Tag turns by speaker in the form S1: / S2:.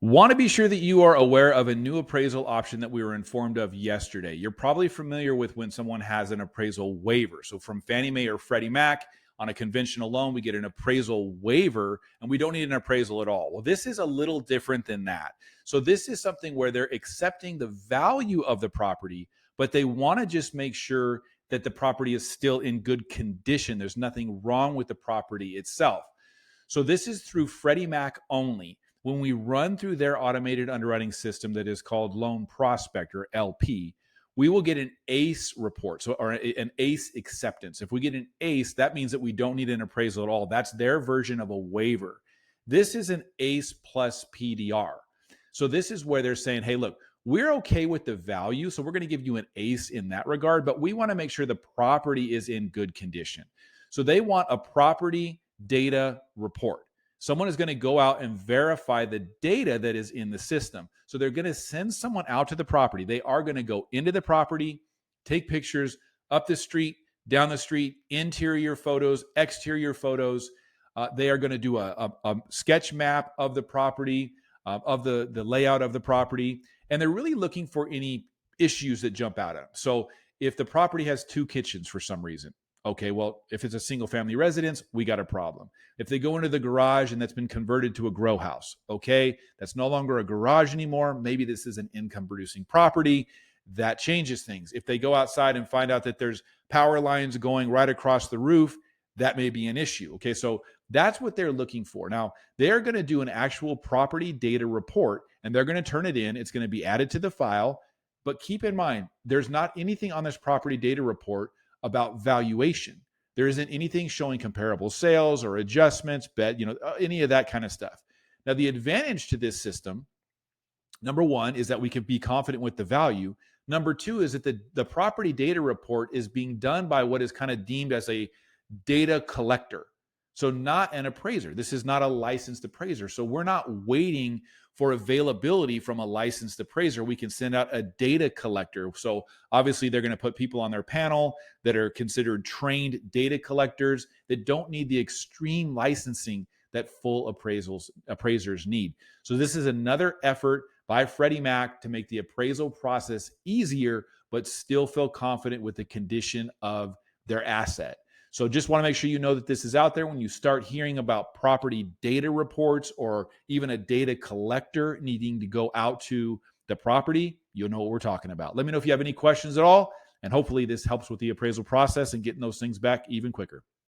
S1: Want to be sure that you are aware of a new appraisal option that we were informed of yesterday. You're probably familiar with when someone has an appraisal waiver. So from Fannie Mae or Freddie Mac, on a conventional loan, we get an appraisal waiver and we don't need an appraisal at all. Well, this is a little different than that. So this is something where they're accepting the value of the property, but they want to just make sure that the property is still in good condition. There's nothing wrong with the property itself. So this is through Freddie Mac only. When we run through their automated underwriting system that is called Loan Prospect or LP, we will get an ACE report, or an ACE acceptance. If we get an ACE, that means that we don't need an appraisal at all. That's their version of a waiver. This is an ACE plus PDR. So this is where they're saying, hey, look, we're okay with the value, so we're going to give you an ACE in that regard, but we want to make sure the property is in good condition. So they want a property data report. Someone is going to go out and verify the data that is in the system. So they're going to send someone out to the property. They are going to go into the property, take pictures up the street, down the street, interior photos, exterior photos. They are going to do a sketch map of the property, of the layout of the property. And they're really looking for any issues that jump out at them. So if the property has 2 kitchens for some reason, okay, well, if it's a single family residence, we got a problem. If they go into the garage and that's been converted to a grow house, okay, that's no longer a garage anymore. Maybe this is an income producing property. That changes things. If they go outside and find out that there's power lines going right across the roof, that may be an issue. Okay, so that's what they're looking for. Now, they're going to do an actual property data report and they're going to turn it in. It's going to be added to the file. But keep in mind, there's not anything on this property data report about valuation. There isn't anything showing comparable sales or adjustments, any of that kind of stuff. Now, the advantage to this system, number one, is that we can be confident with the value. Number two is that the property data report is being done by what is kind of deemed as a data collector. So not an appraiser. This is not a licensed appraiser. So we're not waiting for availability from a licensed appraiser. We can send out a data collector. So obviously they're going to put people on their panel that are considered trained data collectors that don't need the extreme licensing that full appraisers need. So this is another effort by Freddie Mac to make the appraisal process easier, but still feel confident with the condition of their asset. So just want to make sure you know that this is out there. When you start hearing about property data reports or even a data collector needing to go out to the property, you'll know what we're talking about. Let me know if you have any questions at all, and hopefully this helps with the appraisal process and getting those things back even quicker.